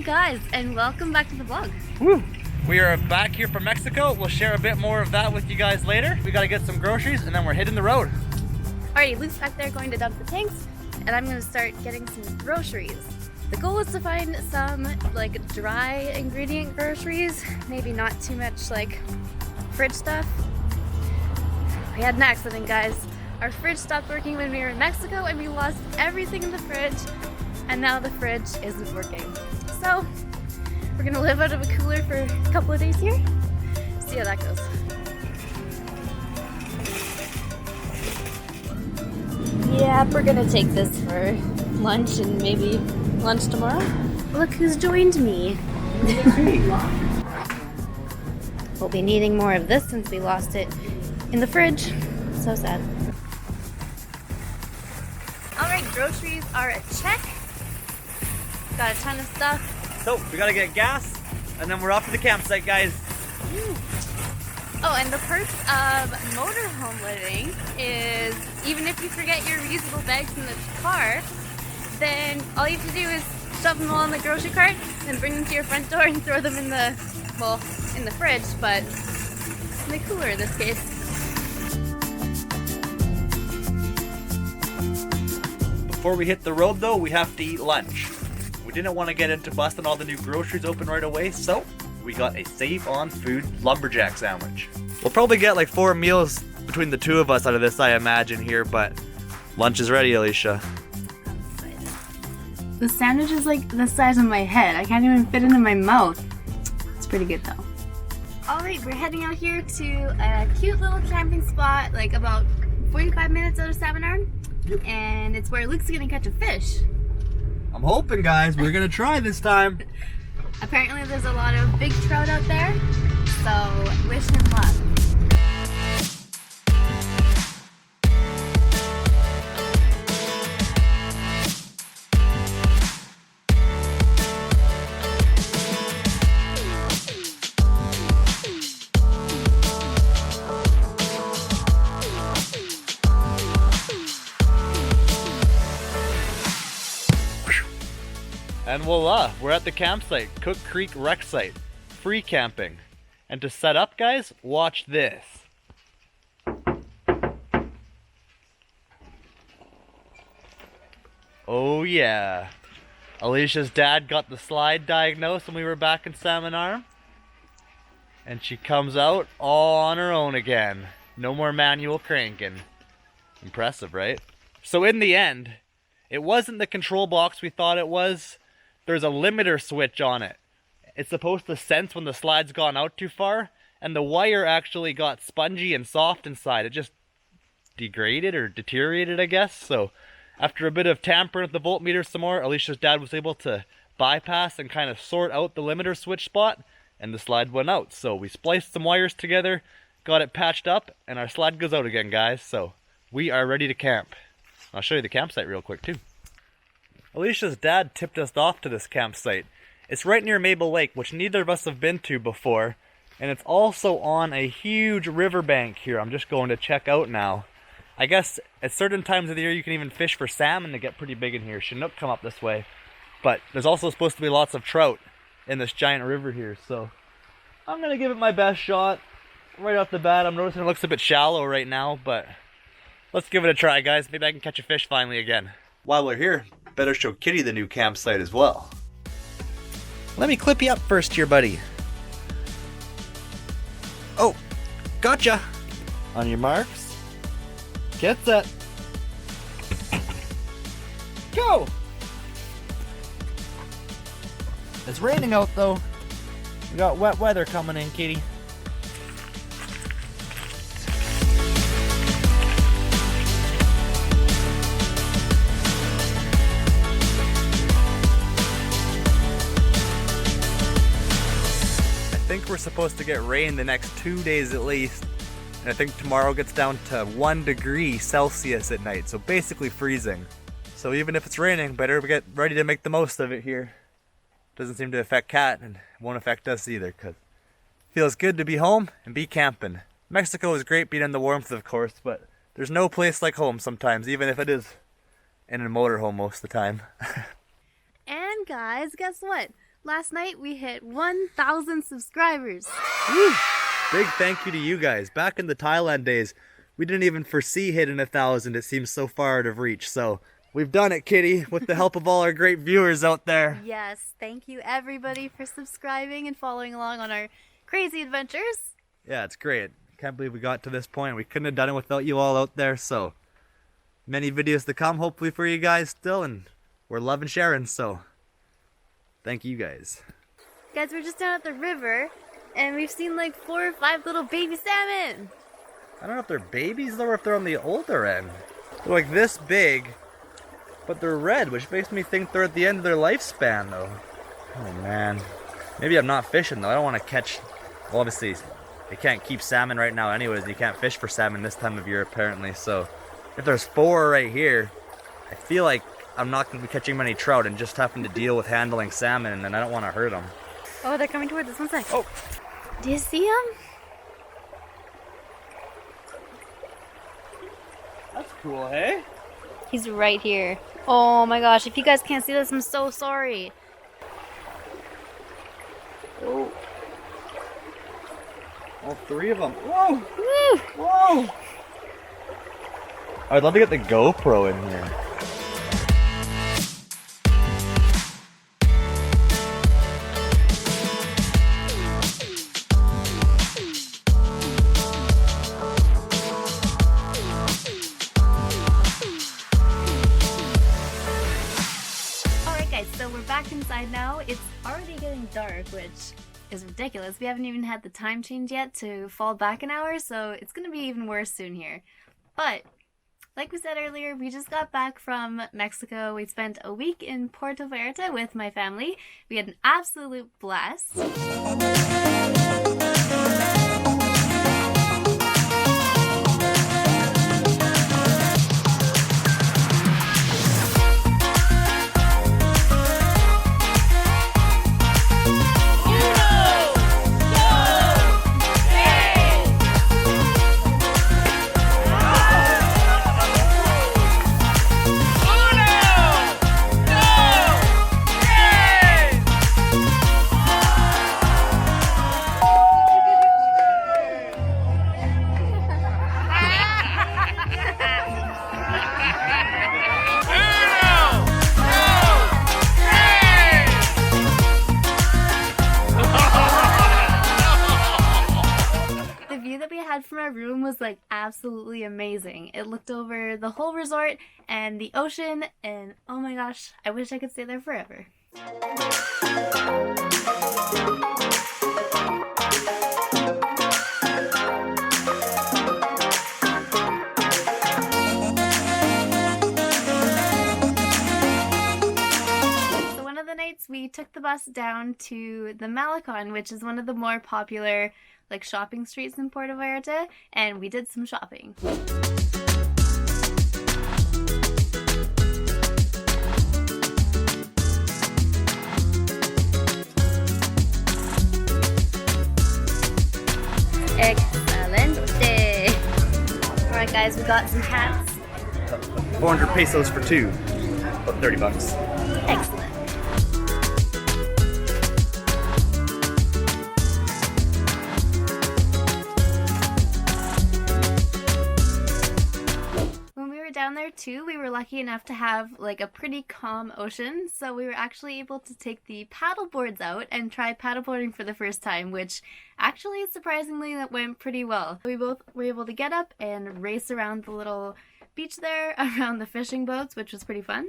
guys, and welcome back to the vlog. Woo! We are back here from Mexico. We'll share a bit more of that with you guys later. We gotta get some groceries and then we're hitting the road. Alright, Luke's back there going to dump the tanks, and I'm gonna start getting some groceries. The goal is to find some like dry ingredient groceries, maybe not too much like fridge stuff. We had an accident, guys. Our fridge stopped working when we were in Mexico and we lost everything in the fridge, and now the fridge isn't working. So we're gonna live out of a cooler for a couple of days here. See how that goes. Yeah, we're gonna take this for lunch and maybe lunch tomorrow. Look who's joined me. We'll be needing more of this since we lost it in the fridge. So sad. Alright, groceries are a check. Got a ton of stuff. So, we gotta get gas and then we're off to the campsite, guys. Oh, and the perks of motorhome living is even if you forget your reusable bags in the car, then all you have to do is shove them all in the grocery cart and bring them to your front door and throw them in the, well, in the fridge, but in the cooler in this case. Before we hit the road though, we have to eat lunch. We didn't want to get into busting all the new groceries open right away, so we got a Save on Food lumberjack sandwich. We'll probably get like 4 meals between the two of us out of this, I imagine, here, but lunch is ready, Alysha. The sandwich is like the size of my head. I can't even fit it in my mouth. It's pretty good though. Alright, we're heading out here to a cute little camping spot, like about 45 minutes out of Salmon. Yep. And it's where Luke's gonna catch a fish. I'm hoping, guys, we're gonna try this time. Apparently there's a lot of big trout out there, so wish him luck. And voila, we're at the campsite, Cook Creek Rec Site, free camping. And to set up, guys, watch this. Oh yeah, Alysha's dad got the slide diagnosed when we were back in Salmon Arm. And she comes out all on her own again. No more manual cranking. Impressive, right? So in the end, it wasn't the control box we thought it was. There's a limiter switch on it. It's supposed to sense when the slide's gone out too far, and the wire actually got spongy and soft inside. It just degraded or deteriorated, I guess. So after a bit of tampering with the voltmeter some more, Alysha's dad was able to bypass and kind of sort out the limiter switch spot, and the slide went out. So we spliced some wires together, got it patched up, and our slide goes out again, guys. So we are ready to camp. I'll show you the campsite real quick too. Alysha's dad tipped us off to this campsite. It's right near Mabel Lake, which neither of us have been to before, and it's also on a huge riverbank here I'm just going to check out now. I guess at certain times of the year you can even fish for salmon to get pretty big in here. Chinook come up this way, but there's also supposed to be lots of trout in this giant river here, so I'm going to give it my best shot. Right off the bat, I'm noticing it looks a bit shallow right now, but let's give it a try, guys. Maybe I can catch a fish finally again. While we're here, better show Kitty the new campsite as well. Let me clip you up first here, buddy. Oh, gotcha. On your marks, get set, go. It's raining out though. We got wet weather coming in, Kitty. I think we're supposed to get rain the next 2 days at least, and I think tomorrow gets down to 1 degree Celsius at night, so basically freezing. So even if it's raining, better get ready to make the most of it here. Doesn't seem to affect Kat, and it won't affect us either, because it feels good to be home and be camping. Mexico is great being in the warmth, of course, but there's no place like home sometimes, even if it is in a motorhome most of the time. And guys, guess what? last night we hit 1,000 subscribers. Woo! Big thank you to you guys. Back in the Thailand days, we didn't even foresee hitting 1,000. It seems so far out of reach. So we've done it, Kitty, with the help of all our great viewers out there. Yes, thank you everybody for subscribing and following along on our crazy adventures. Yeah, it's great. Can't believe we got to this point. We couldn't have done it without you all out there. So many videos to come, hopefully, for you guys still. And we're loving sharing, so thank you guys. Guys, we're just down at the river and we've seen like 4 or 5 little baby salmon. I don't know if they're babies though or if they're on the older end. They're like this big, but they're red, which makes me think they're at the end of their lifespan though. Oh man. Maybe I'm not fishing though. I don't want to catch, well, obviously you can't keep salmon right now anyways. You can't fish for salmon this time of year apparently. So if there's 4 right here, I feel like I'm not going to be catching many trout and just having to deal with handling salmon, and then I don't want to hurt them. Oh, they're coming towards us. One sec. Oh. Do you see them? That's cool, hey? He's right here. Oh my gosh, if you guys can't see this, I'm so sorry. Oh. All 3 of them. Whoa! Woo! Whoa! I'd love to get the GoPro in here. So we're back inside now. It's already getting dark, which is ridiculous. We haven't even had the time change yet to fall back an hour, so it's gonna be even worse soon here. But like we said earlier, we just got back from Mexico. We spent a week in Puerto Vallarta with my family. We had an absolute blast. From our room was like absolutely amazing. It looked over the whole resort and the ocean, and oh my gosh, I wish I could stay there forever. So one of the nights we took the bus down to the Malecon, which is one of the more popular like shopping streets in Puerto Vallarta, and we did some shopping. Excelente! Alright guys, we got some hats. 400 pesos for 2, about 30 bucks. Excellent. Down there too, we were lucky enough to have like a pretty calm ocean, so we were actually able to take the paddle boards out and try paddleboarding for the first time, which actually surprisingly that went pretty well. We both were able to get up and race around the little beach there around the fishing boats, which was pretty fun.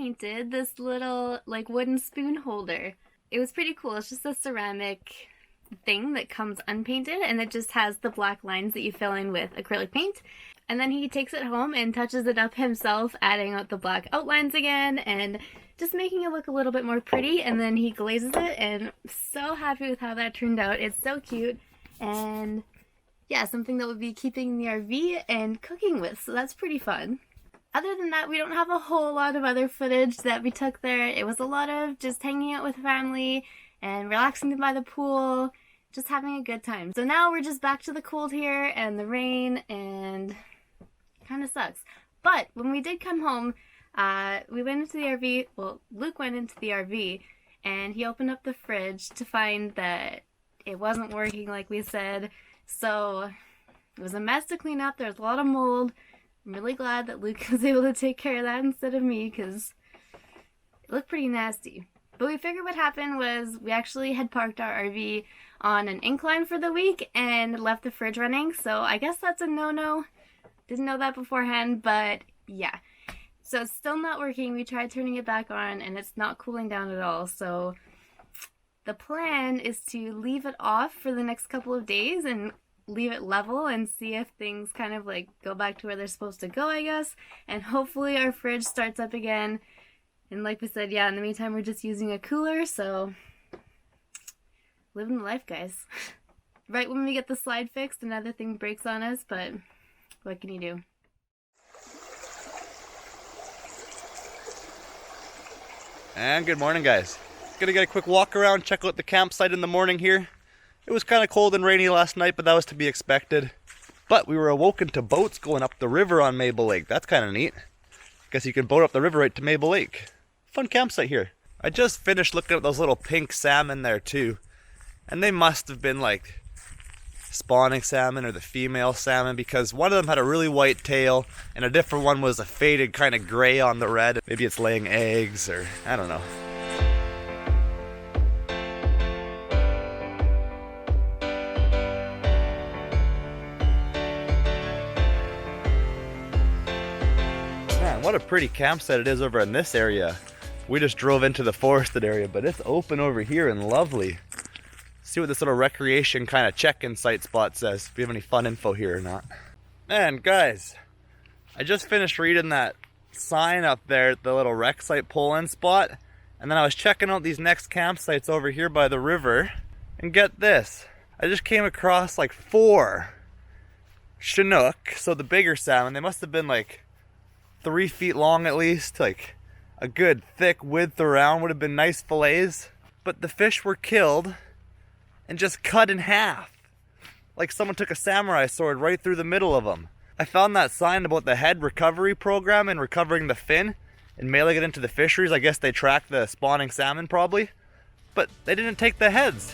painted this little like wooden spoon holder. It was pretty cool. It's just a ceramic thing that comes unpainted, and it just has the black lines that you fill in with acrylic paint. And then he takes it home and touches it up himself, adding out the black outlines again and just making it look a little bit more pretty, and then he glazes it, and I'm so happy with how that turned out. It's so cute, and yeah, something that we'll be keeping in the RV and cooking with, so that's pretty fun. Other than that, we don't have a whole lot of other footage that we took there. It was a lot of just hanging out with family and relaxing by the pool, just having a good time. So now we're just back to the cold here and the rain, and it kind of sucks. But when we did come home, we went into the RV, well, Luke went into the RV, and he opened up the fridge to find that it wasn't working like we said. So it was a mess to clean up. There was a lot of mold. I'm really glad that Luke was able to take care of that instead of me, because it looked pretty nasty. But we figured what happened was we actually had parked our RV on an incline for the week and left the fridge running. So I guess that's a no-no. Didn't know that beforehand, but yeah. So it's still not working. We tried turning it back on and it's not cooling down at all. So the plan is to leave it off for the next couple of days and leave it level and see if things kind of like go back to where they're supposed to go, I guess. And hopefully our fridge starts up again. And like we said, yeah, in the meantime, we're just using a cooler, so living the life, guys. Right when we get the slide fixed, another thing breaks on us, but what can you do? And good morning, guys. Gonna get a quick walk around, check out the campsite in the morning here. It was kind of cold and rainy last night, but that was to be expected. But we were awoken to boats going up the river on Mabel Lake. That's kind of neat. Guess you can boat up the river right to Mabel Lake. Fun campsite here. I just finished looking at those little pink salmon there too. And they must have been like spawning salmon or the female salmon, because one of them had a really white tail and a different one was a faded kind of gray on the red. Maybe it's laying eggs, or I don't know. Man, what a pretty campsite it is over in this area. We just drove into the forested area, but it's open over here and lovely. See what this little recreation kind of check-in site spot says, if we have any fun info here or not. Man, guys, I just finished reading that sign up there at the little rec site pull-in spot, and then I was checking out these next campsites over here by the river, and get this, I just came across like 4 Chinook, so the bigger salmon. They must have been like 3 feet long at least, like a good thick width around, would have been nice fillets, but the fish were killed and just cut in half. Like someone took a samurai sword right through the middle of them. I found that sign about the head recovery program and recovering the fin and mailing it into the fisheries. I guess they tracked the spawning salmon probably, but they didn't take the heads.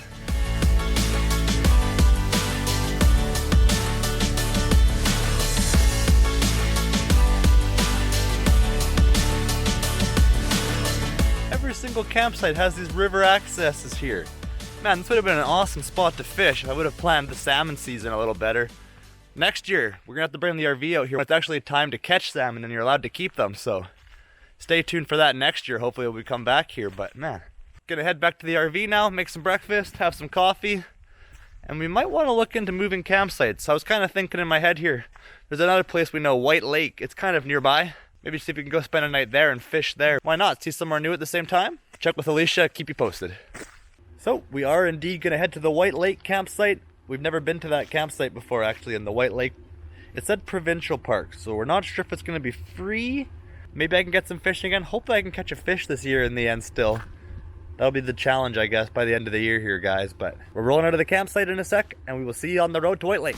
Every single campsite has these river accesses here. Man, this would have been an awesome spot to fish if I would have planned the salmon season a little better. Next year, we're going to have to bring the RV out here. It's actually time to catch salmon and you're allowed to keep them, so stay tuned for that next year. Hopefully we'll come back here, but man. Gonna head back to the RV now, make some breakfast, have some coffee, and we might want to look into moving campsites. I was kind of thinking in my head here, there's another place we know, White Lake. It's kind of nearby. Maybe see if we can go spend a night there and fish there. Why not? See somewhere new at the same time? Check with Alysha, keep you posted. So we are indeed going to head to the White Lake campsite. We've never been to that campsite before actually in the White Lake. It said provincial park, so we're not sure if it's going to be free. Maybe I can get some fishing again. Hopefully I can catch a fish this year in the end still. That'll be the challenge, I guess, by the end of the year here, guys. But we're rolling out of the campsite in a sec, and we will see you on the road to White Lake.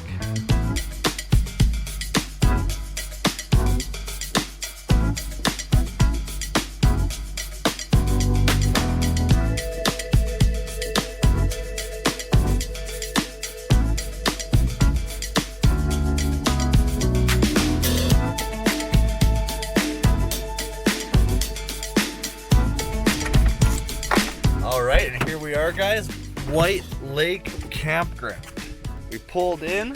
Alright, and here we are, guys, White Lake Campground. We pulled in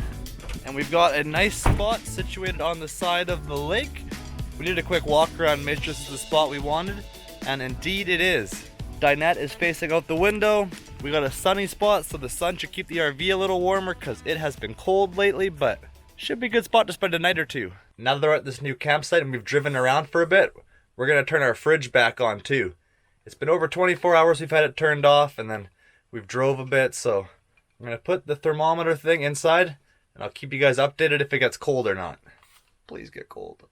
and we've got a nice spot situated on the side of the lake. We did a quick walk around, made sure this is the spot we wanted, and indeed it is. Dinette is facing out the window. We got a sunny spot, so the sun should keep the RV a little warmer because it has been cold lately, but should be a good spot to spend a night or two. Now that we're at this new campsite and we've driven around for a bit, we're gonna turn our fridge back on too. It's been over 24 hours we've had it turned off, and then we've drove a bit, so I'm gonna put the thermometer thing inside, and I'll keep you guys updated if it gets cold or not. Please get cold.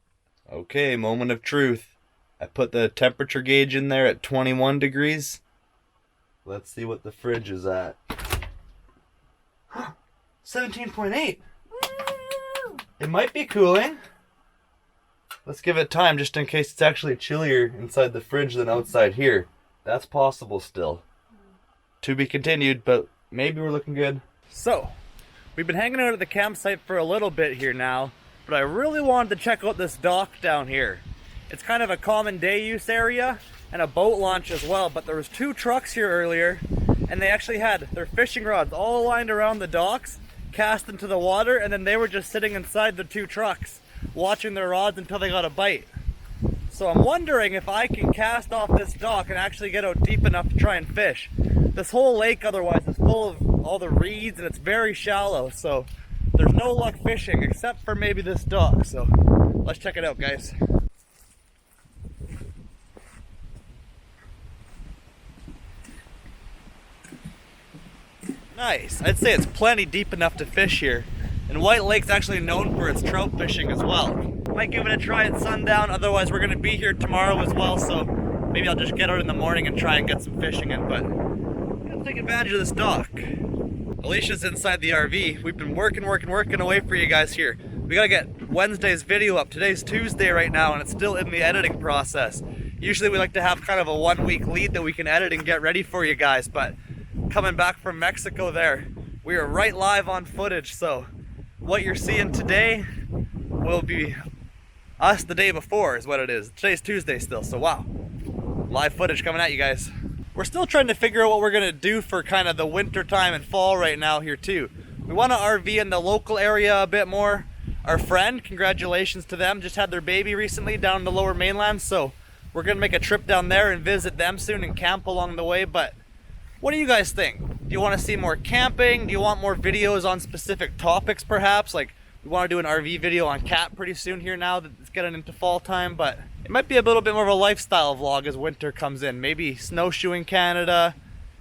Okay, moment of truth. I put the temperature gauge in there at 21 degrees. Let's see what the fridge is at. 17.8. It might be cooling. Let's give it time just in case it's actually chillier inside the fridge than outside here. That's possible still. To be continued, but maybe we're looking good. So, we've been hanging out at the campsite for a little bit here now, but I really wanted to check out this dock down here. It's kind of a common day use area and a boat launch as well, but there was 2 trucks here earlier, and they actually had their fishing rods all lined around the docks, cast into the water, and then they were just sitting inside the 2 trucks, watching their rods until they got a bite. So I'm wondering if I can cast off this dock and actually get out deep enough to try and fish. This whole lake otherwise is full of all the reeds and it's very shallow, so there's no luck fishing except for maybe this dock. So let's check it out, guys. Nice. I'd say it's plenty deep enough to fish here. And White Lake's actually known for its trout fishing as well. Might give it a try at sundown, otherwise we're gonna be here tomorrow as well, so maybe I'll just get out in the morning and try and get some fishing in, but let's take advantage of this dock. Alysha's inside the RV. We've been working away for you guys here. We gotta get Wednesday's video up. Today's Tuesday right now, and it's still in the editing process. Usually we like to have kind of a 1-week lead that we can edit and get ready for you guys, but coming back from Mexico there, we are right live on footage, so what you're seeing today will be us the day before is what it is. Today's Tuesday still, so wow. Live footage coming at you guys. We're still trying to figure out what we're gonna do for kind of the winter time and fall right now here too. We want to RV in the local area a bit more. Our friend, congratulations to them, just had their baby recently down in the lower mainland, so we're gonna make a trip down there and visit them soon and camp along the way, but what do you guys think? Do you want to see more camping? Do you want more videos on specific topics perhaps? Like, we want to do an RV video on cat pretty soon here now that it's getting into fall time, but it might be a little bit more of a lifestyle vlog as winter comes in. Maybe snowshoeing Canada.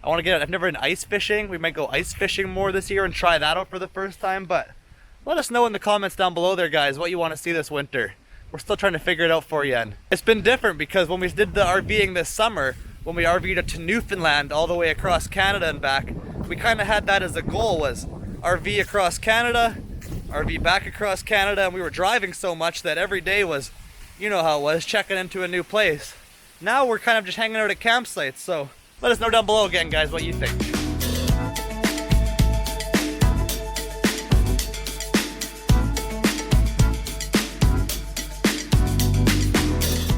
I've never been ice fishing. We might go ice fishing more this year and try that out for the first time, but let us know in the comments down below there, guys, what you want to see this winter. We're still trying to figure it out for you. And it's been different because when we did the RVing this summer, when we RV'd to Newfoundland all the way across Canada and back, we kind of had that as a goal, was RV across Canada, RV back across Canada, and we were driving so much that every day was, you know how it was, checking into a new place. Now we're kind of just hanging out at campsites, so let us know down below again, guys, what you think.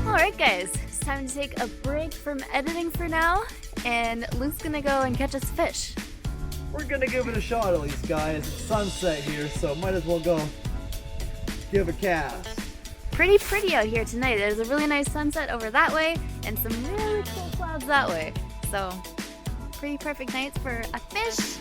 Alright guys, it's time to take a break from editing for now, and Luke's gonna go and catch us fish. We're gonna give it a shot at least, guys. It's sunset here, so might as well go give a cast. Pretty out here tonight. There's a really nice sunset over that way and some really cool clouds that way. So, pretty perfect nights for a fish.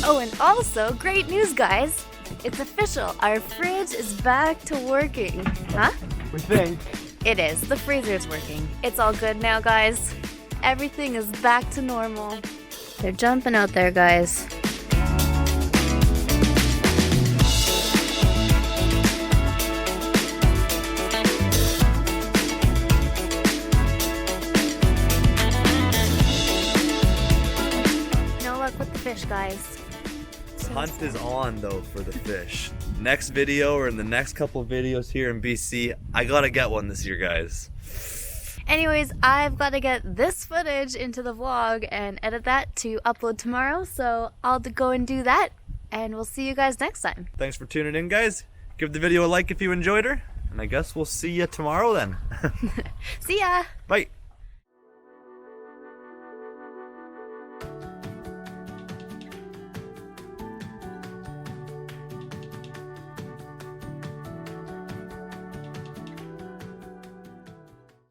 Oh, and also, great news guys. It's official. Our fridge is back to working. Huh? We think. It is. The freezer's working. It's all good now, guys. Everything is back to normal. They're jumping out there, guys. No luck with the fish, guys. Hunt is on though for the fish. Next video or in the next couple videos here in BC, I gotta get one this year, guys. Anyways, I've got to get this footage into the vlog and edit that to upload tomorrow, so I'll go and do that, and we'll see you guys next time. Thanks for tuning in, guys. Give the video a like if you enjoyed her, and I guess we'll see you tomorrow then. See ya! Bye!